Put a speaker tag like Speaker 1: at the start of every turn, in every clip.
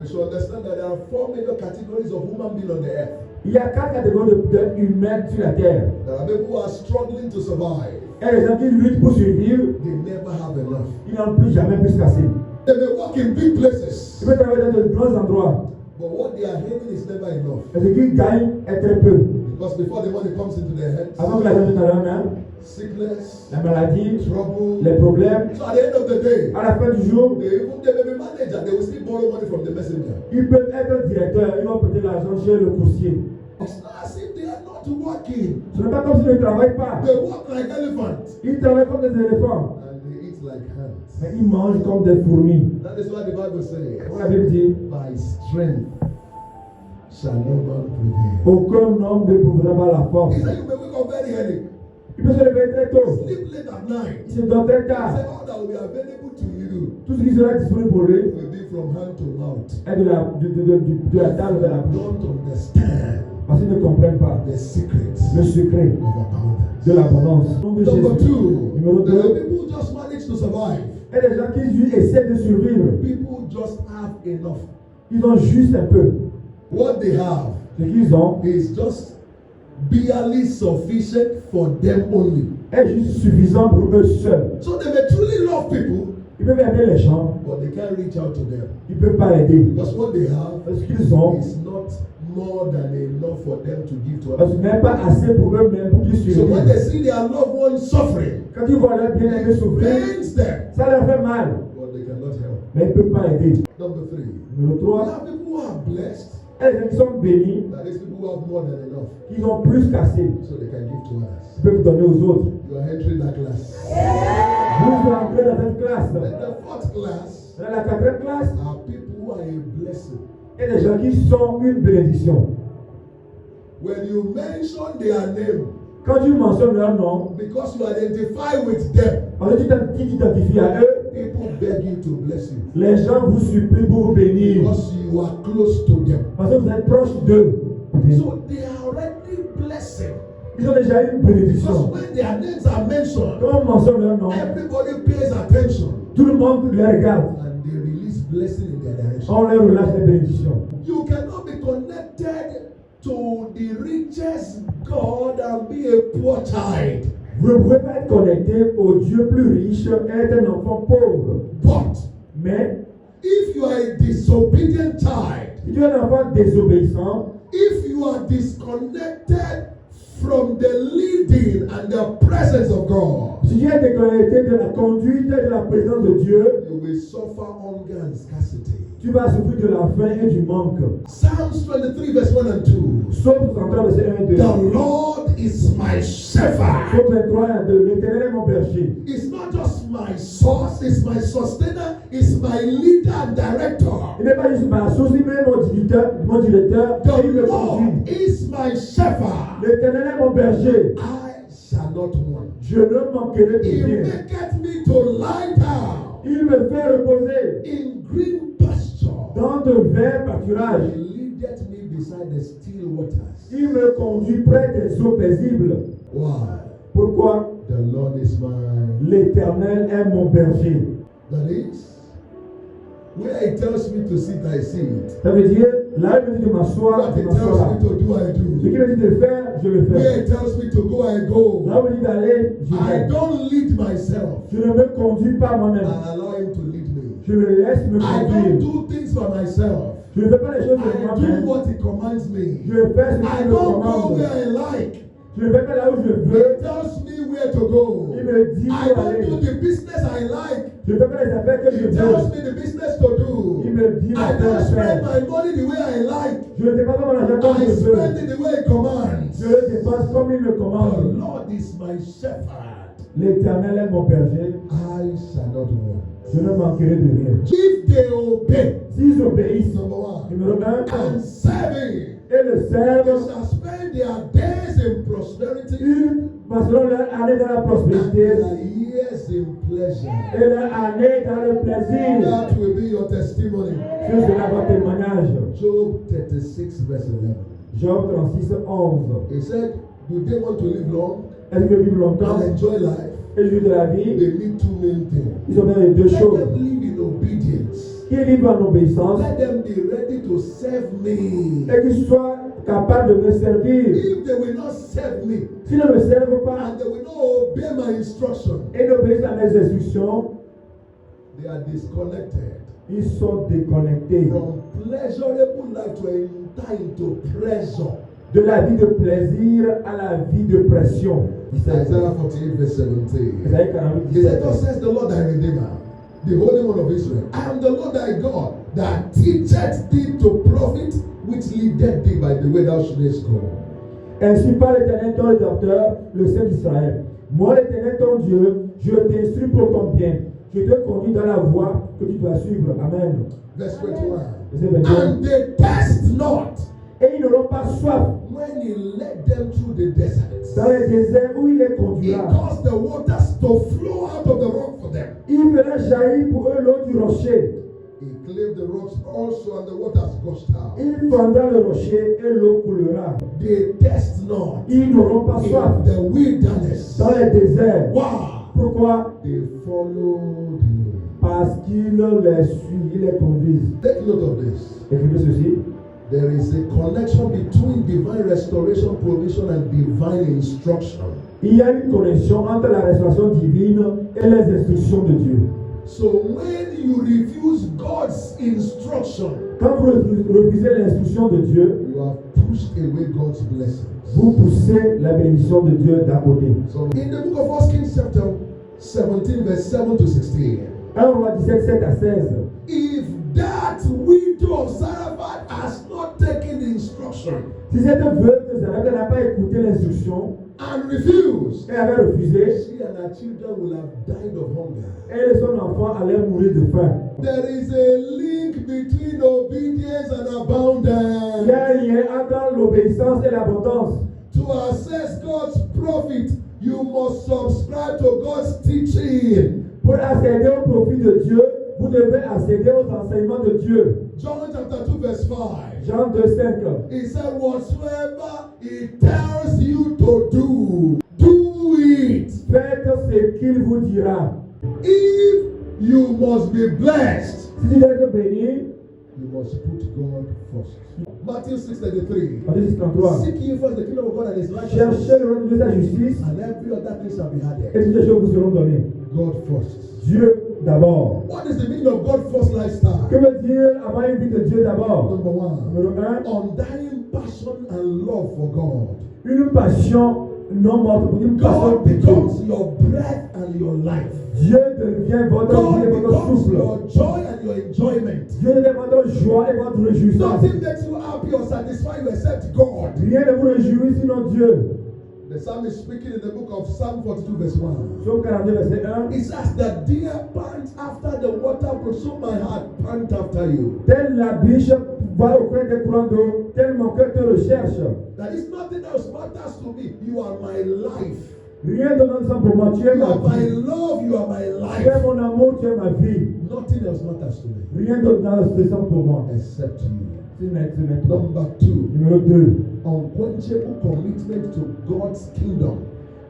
Speaker 1: You should understand that there are 4 major categories of human beings on the earth.
Speaker 2: Il y a 4 catégories d'êtres humains sur la terre.
Speaker 1: There are people who are struggling to survive.
Speaker 2: Il y a des gens qui luttent pour survivre.
Speaker 1: They never have enough.
Speaker 2: Ils n'ont plus jamais plus qu'assez.
Speaker 1: They may work in big places.
Speaker 2: Ils peuvent travailler dans de grands endroits.
Speaker 1: But what they are having is never enough.
Speaker 2: Et ce qu'ils gagnent est très peu.
Speaker 1: Because before the money comes into their hands,
Speaker 2: Avant que l'argent vienne dans leurs mains,
Speaker 1: sickness,
Speaker 2: la maladie,
Speaker 1: trouble.
Speaker 2: les problèmes,
Speaker 1: So at the end of the day,
Speaker 2: à la fin du jour,
Speaker 1: they may be manager, they will still borrow money from the messenger.
Speaker 2: ils peuvent être directeurs, ils vont prêter l'argent chez le coursier.
Speaker 1: It's not as if they are not working.
Speaker 2: Ce n'est pas comme s'ils ne travaillent pas.
Speaker 1: They work like elephants.
Speaker 2: Ils travaillent comme des éléphants.
Speaker 1: And they eat like ants.
Speaker 2: Mais ils mangent comme des fourmis.
Speaker 1: That is what the Bible says.
Speaker 2: Comme la Bible dit,
Speaker 1: By strength shall no man prevail.
Speaker 2: aucun homme ne pouvera par la force.
Speaker 1: He said you may wake up very early.
Speaker 2: Il peut se lever très tôt.
Speaker 1: Sleep late at night.
Speaker 2: Il se dort très
Speaker 1: He
Speaker 2: tard.
Speaker 1: said all that will be available to you
Speaker 2: Tout ce qui sera disponible pour lui
Speaker 1: will be from hand to mouth.
Speaker 2: est de la table vers la bouche.
Speaker 1: Don't understand
Speaker 2: Parce qu'ils ne comprennent pas
Speaker 1: the secrets
Speaker 2: le secret
Speaker 1: of abundance.
Speaker 2: de l'abondance. Nom de
Speaker 1: Number
Speaker 2: Jésus.
Speaker 1: 2,
Speaker 2: Numéro
Speaker 1: there are
Speaker 2: 2.
Speaker 1: people who just manage to survive.
Speaker 2: Et les gens qui essaient de survivre,
Speaker 1: People just have enough.
Speaker 2: ils ont juste un peu.
Speaker 1: What they have
Speaker 2: Ce qu'ils ont
Speaker 1: is just barely sufficient for them only.
Speaker 2: est juste suffisant pour eux seuls.
Speaker 1: So they may truly love people,
Speaker 2: Ils peuvent aider les gens,
Speaker 1: but they can't reach out to them.
Speaker 2: ils ne peuvent pas aider.
Speaker 1: Because what they have
Speaker 2: Parce qu'ils ont,
Speaker 1: is not more than enough for them to give to
Speaker 2: parce
Speaker 1: others.
Speaker 2: que même pas assez pour eux-mêmes pour qu'ils
Speaker 1: So when they
Speaker 2: survivent.
Speaker 1: see their loved ones suffering,
Speaker 2: Quand ils voient leur bien-aimé
Speaker 1: it
Speaker 2: souffrir,
Speaker 1: pains them,
Speaker 2: ça leur fait mal.
Speaker 1: but they cannot help.
Speaker 2: Mais ils ne peuvent pas aider.
Speaker 1: Number 3,
Speaker 2: Numéro
Speaker 1: there
Speaker 2: 3,
Speaker 1: are people who are blessed,
Speaker 2: et les gens qui sont bénis,
Speaker 1: that is people who have more than enough,
Speaker 2: ils ont plus qu'assez.
Speaker 1: so they can give to others.
Speaker 2: Ils peuvent donner aux autres.
Speaker 1: You are entering that class.
Speaker 2: Vous entrez dans cette classe.
Speaker 1: And the 4th class
Speaker 2: Dans la 4e classe,
Speaker 1: are people who are a blessing.
Speaker 2: il y a des gens qui sont une bénédiction.
Speaker 1: When you mention their name,
Speaker 2: Quand tu mentionnes leur nom,
Speaker 1: because you identify with them,
Speaker 2: parce que tu t'identifies à eux,
Speaker 1: people beg you to bless you.
Speaker 2: les gens vous supplient pour vous bénir.
Speaker 1: Because you are close to them.
Speaker 2: Parce que vous êtes proche d'eux.
Speaker 1: So they are already blessing.
Speaker 2: Ils ont déjà une
Speaker 1: Because
Speaker 2: bénédiction.
Speaker 1: when their names are mentioned,
Speaker 2: Quand on mentionne leur nom,
Speaker 1: everybody pays attention.
Speaker 2: tout le monde les regarde.
Speaker 1: And they release blessing in their direction.
Speaker 2: On leur relâche les bénédictions.
Speaker 1: You cannot be connected to the richest God and be a poor child.
Speaker 2: Vous ne pouvez pas être connecté au Dieu plus riche et être un enfant pauvre.
Speaker 1: But
Speaker 2: Mais
Speaker 1: if you are a disobedient child,
Speaker 2: si tu es un enfant désobéissant,
Speaker 1: if you are disconnected from the leading and the presence of God,
Speaker 2: si tu es déconnecté de la conduite et de la présence de Dieu,
Speaker 1: you will suffer hunger and scarcity.
Speaker 2: tu vas souffrir de la faim et du manque.
Speaker 1: Psalms 23 verse 1 and 2.
Speaker 2: Psaume 63, verset 1 et 2.
Speaker 1: The Lord is my shepherd.
Speaker 2: Psaume 23 et 2. L'Éternel est mon berger.
Speaker 1: It's not just my source, it's my sustainer, it's my leader and director.
Speaker 2: Il n'est pas juste ma source, il est mon directeur et il
Speaker 1: The
Speaker 2: me
Speaker 1: Lord
Speaker 2: conduit.
Speaker 1: is my shepherd.
Speaker 2: L'Éternel est mon berger.
Speaker 1: I shall not want.
Speaker 2: Je ne manquerai de
Speaker 1: He
Speaker 2: rien.
Speaker 1: maketh me to lie down
Speaker 2: Il me fait reposer
Speaker 1: in green pasture.
Speaker 2: dans de verts pâturages.
Speaker 1: He leadeth me beside the still waters.
Speaker 2: Il me conduit près des eaux paisibles.
Speaker 1: Why?
Speaker 2: Pourquoi?
Speaker 1: The Lord is my.
Speaker 2: L'Éternel est mon berger.
Speaker 1: That is, where He tells me to sit, I sit.
Speaker 2: Ça veut dire, là, il me dit de m'asseoir,
Speaker 1: What
Speaker 2: je
Speaker 1: He
Speaker 2: m'assois
Speaker 1: tells
Speaker 2: là.
Speaker 1: me to do, I
Speaker 2: Ce
Speaker 1: do.
Speaker 2: qu'il me dit de faire, je le
Speaker 1: Where
Speaker 2: fais.
Speaker 1: He tells me to go, I go.
Speaker 2: Là où il me dit d'aller, j'y
Speaker 1: I
Speaker 2: vais.
Speaker 1: don't lead myself.
Speaker 2: Je ne me conduis pas moi-même.
Speaker 1: I allow Him to lead me.
Speaker 2: Je le laisse me
Speaker 1: I don't
Speaker 2: conduire.
Speaker 1: do things by myself.
Speaker 2: Je ne fais pas les choses de
Speaker 1: I do
Speaker 2: moi-même.
Speaker 1: what He commands me.
Speaker 2: Je fais ce
Speaker 1: I
Speaker 2: qu'il me
Speaker 1: don't go
Speaker 2: commande.
Speaker 1: where I like.
Speaker 2: Je ne vais pas là où je
Speaker 1: He
Speaker 2: veux.
Speaker 1: tells me where to go.
Speaker 2: Il me dit
Speaker 1: I
Speaker 2: où
Speaker 1: don't
Speaker 2: aller.
Speaker 1: do the business I like.
Speaker 2: Je ne fais pas les affaires que je
Speaker 1: He
Speaker 2: veux.
Speaker 1: tells me the business to do.
Speaker 2: Il me dit
Speaker 1: I
Speaker 2: la
Speaker 1: don't spend
Speaker 2: faire.
Speaker 1: my money the way I like.
Speaker 2: Je ne dépense pas mon argent comme
Speaker 1: I
Speaker 2: je veux.
Speaker 1: spend it the way He commands.
Speaker 2: Je le dépense comme il me
Speaker 1: The
Speaker 2: commande.
Speaker 1: Lord is my shepherd.
Speaker 2: L'Éternel est mon berger.
Speaker 1: I shall not want.
Speaker 2: Je ne manquerai de rien.
Speaker 1: If they obey,
Speaker 2: S'ils obéissent,
Speaker 1: number one,
Speaker 2: numéro 1,
Speaker 1: and serve
Speaker 2: et le
Speaker 1: They
Speaker 2: servent,
Speaker 1: shall spend their days in prosperity
Speaker 2: ils passeront leur année dans la
Speaker 1: and
Speaker 2: prospérité
Speaker 1: their years in pleasure.
Speaker 2: et leur année dans le plaisir.
Speaker 1: That will be your testimony.
Speaker 2: Ce sera votre témoignage.
Speaker 1: Job 36 verse 11.
Speaker 2: Job 36, 11.
Speaker 1: He said, do they want to live long
Speaker 2: Est-ce qu'ils veulent vivre longtemps
Speaker 1: and enjoy life?
Speaker 2: et vivre de la vie?
Speaker 1: They need two main things.
Speaker 2: Ils ont besoin de deux
Speaker 1: Let
Speaker 2: choses.
Speaker 1: them live in obedience.
Speaker 2: qu'ils vivent en obéissance
Speaker 1: Let them be ready to serve me.
Speaker 2: et qu'ils soient capables de me servir.
Speaker 1: If they will not serve me
Speaker 2: S'ils ne me servent pas
Speaker 1: and they will not obey my instruction,
Speaker 2: et n'obéissent à mes instructions,
Speaker 1: they are disconnected
Speaker 2: ils sont déconnectés
Speaker 1: from pleasurable life to enter into pressure.
Speaker 2: de la vie de plaisir à la vie de pression.
Speaker 1: Isaiah 48 verse 17.
Speaker 2: Isaïe 48,
Speaker 1: He said,
Speaker 2: 17.
Speaker 1: "Thus says the Lord thy Redeemer, the Holy One of Israel. I am the Lord thy God, that teacheth thee to profit, which leadeth thee by the way thou shouldest go."
Speaker 2: Ainsi parle l'Éternel ton rédempteur, le Saint d'Israël. Moi, l'Éternel ton Dieu, je t'instruis pour ton bien. Je te conduis dans la voie que tu dois suivre. Amen.
Speaker 1: Verse 21.
Speaker 2: Verset 21.
Speaker 1: And they test not
Speaker 2: Et ils n'auront pas soif
Speaker 1: when he led them through the desert.
Speaker 2: dans les déserts où il les
Speaker 1: He
Speaker 2: conduira.
Speaker 1: caused the waters to flow out of the rock for them.
Speaker 2: Il fera jaillir pour eux l'eau du rocher.
Speaker 1: He cleaved the rocks also, and the waters gushed out.
Speaker 2: Il fendra le rocher et l'eau coulera.
Speaker 1: They test not
Speaker 2: Ils n'auront pas soif
Speaker 1: in the wilderness.
Speaker 2: dans les déserts.
Speaker 1: Wow.
Speaker 2: Pourquoi?
Speaker 1: They followed him.
Speaker 2: Parce qu'il les suit, il les conduit.
Speaker 1: Take note of this.
Speaker 2: Écrivez ceci.
Speaker 1: There is a connection between divine restoration, provision, and divine instruction.
Speaker 2: Il y a une connexion entre la restauration divine et les instructions de Dieu.
Speaker 1: So when you refuse God's instruction,
Speaker 2: Quand vous refusez l'instruction de Dieu,
Speaker 1: you have pushed away God's blessings.
Speaker 2: vous poussez la bénédiction de Dieu d'à côté.
Speaker 1: So in the book of 1 Kings chapter 17 verse 7 to 16,
Speaker 2: 1 Roi 17, 7 à 16.
Speaker 1: if that widow of Zarephath has not taken the instruction
Speaker 2: Si cette veuve de Zarephath n'a pas écouté l'instruction
Speaker 1: and refused,
Speaker 2: et avait refusé,
Speaker 1: she and her children will have died of hunger.
Speaker 2: elle et son enfant allaient mourir de faim.
Speaker 1: There is a link between obedience and
Speaker 2: Il y
Speaker 1: abundance.
Speaker 2: a un lien entre l'obéissance et l'abondance.
Speaker 1: To access God's profit, you must subscribe to God's teaching.
Speaker 2: Pour accéder au profit de Dieu, vous devez accéder aux enseignements de Dieu.
Speaker 1: John chapter 2 verse 5.
Speaker 2: Jean 2, 5.
Speaker 1: He said, whatsoever he tells you to do, do it.
Speaker 2: Faites ce qu'il vous dira.
Speaker 1: If you must be blessed,
Speaker 2: Si tu veux être béni,
Speaker 1: you must put God first. Matthew 6:33.
Speaker 2: Matthieu 6:33.
Speaker 1: Seek ye first the kingdom of God and his righteousness,
Speaker 2: Cherchez le royaume de Dieu et sa justice,
Speaker 1: and every other thing shall be
Speaker 2: et
Speaker 1: added.
Speaker 2: toutes les choses vous seront données.
Speaker 1: God first.
Speaker 2: Dieu d'abord.
Speaker 1: What is the meaning of God first lifestyle?
Speaker 2: Que veut dire avoir une vie de Dieu d'abord?
Speaker 1: Number one,
Speaker 2: Numéro 1,
Speaker 1: undying passion and love for God.
Speaker 2: une passion non morte, une passion
Speaker 1: God
Speaker 2: pour Dieu.
Speaker 1: becomes your breath and your life.
Speaker 2: Dieu devient votre vie et
Speaker 1: God
Speaker 2: votre
Speaker 1: becomes
Speaker 2: souffle.
Speaker 1: your joy and your enjoyment.
Speaker 2: Dieu devient votre joie et votre réjouissance.
Speaker 1: Nothing makes you happy or satisfy you except God.
Speaker 2: Rien ne vous réjouit sinon Dieu.
Speaker 1: The psalmist speaking in the book of Psalm 42 verse 1.
Speaker 2: Psaume 42, verset 1.
Speaker 1: It says, the deer pants after the water, so my heart pant after you.
Speaker 2: Telle la biche va au coin des courants d'eau, tel mon cœur te recherche.
Speaker 1: That is nothing else matters to me. You are my life.
Speaker 2: Rien de non pour moi, tu es
Speaker 1: You
Speaker 2: ma
Speaker 1: are my
Speaker 2: vie.
Speaker 1: love. You are my
Speaker 2: Tu es
Speaker 1: life.
Speaker 2: mon amour, tu es ma vie.
Speaker 1: Nothing else matters to me
Speaker 2: Rien d'autre non pour moi.
Speaker 1: except you.
Speaker 2: C'est maintenant.
Speaker 1: Number 2,
Speaker 2: Numéro 2.
Speaker 1: unquenchable commitment to God's kingdom.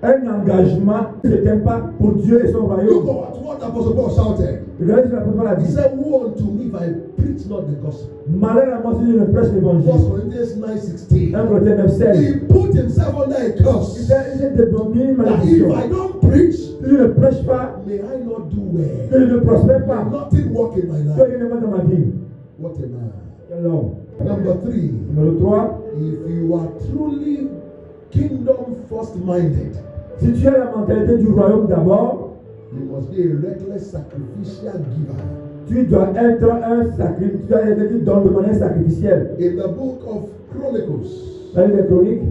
Speaker 2: Un engagement qui ne s'éteint pas pour Dieu et son
Speaker 1: Look
Speaker 2: royaume.
Speaker 1: at what Apostle Paul shouted.
Speaker 2: Regardez ce que l'apôtre Paul a
Speaker 1: He
Speaker 2: dit.
Speaker 1: said, woe unto me if I preach not the gospel.
Speaker 2: Malheur à moi si je ne prêche
Speaker 1: 1
Speaker 2: l'évangile.
Speaker 1: Corinthians 9:16.
Speaker 2: 1 Corinthiens 9, 16.
Speaker 1: He put himself under a
Speaker 2: Il
Speaker 1: curse.
Speaker 2: s'est débourné une
Speaker 1: That
Speaker 2: malédiction.
Speaker 1: if I don't preach,
Speaker 2: Si je ne prêche pas,
Speaker 1: may I not do
Speaker 2: que
Speaker 1: well.
Speaker 2: je ne prospère
Speaker 1: May
Speaker 2: pas,
Speaker 1: nothing work in my
Speaker 2: que
Speaker 1: life.
Speaker 2: rien ne va dans ma vie.
Speaker 1: What a man.
Speaker 2: Quel homme.
Speaker 1: Number 3,
Speaker 2: Numéro 3.
Speaker 1: if you are truly kingdom first minded,
Speaker 2: Si tu as la mentalité du royaume d'abord,
Speaker 1: you must be a reckless sacrificial giver.
Speaker 2: tu dois être un sacrifice, tu dois être dans le manière sacrificielle.
Speaker 1: In the book of Chronicles,
Speaker 2: Dans les chroniques,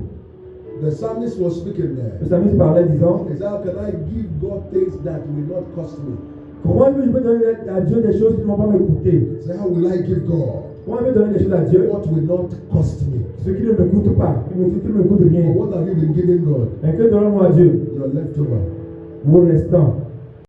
Speaker 1: the psalmist was speaking there.
Speaker 2: le psalmiste parlait disant,
Speaker 1: He said, how can I give God things that will not cost me?
Speaker 2: comment je peux donner à Dieu des choses qui ne vont pas me coûter?
Speaker 1: He said, how will I give God
Speaker 2: Comment je peux donner des choses à Dieu,
Speaker 1: what will not cost me?
Speaker 2: ce qui ne me coûte pas, qui ne me coûte rien?
Speaker 1: But what have you been giving God?
Speaker 2: Mais que donnons-moi à Dieu?
Speaker 1: Your leftover.
Speaker 2: Vos restants.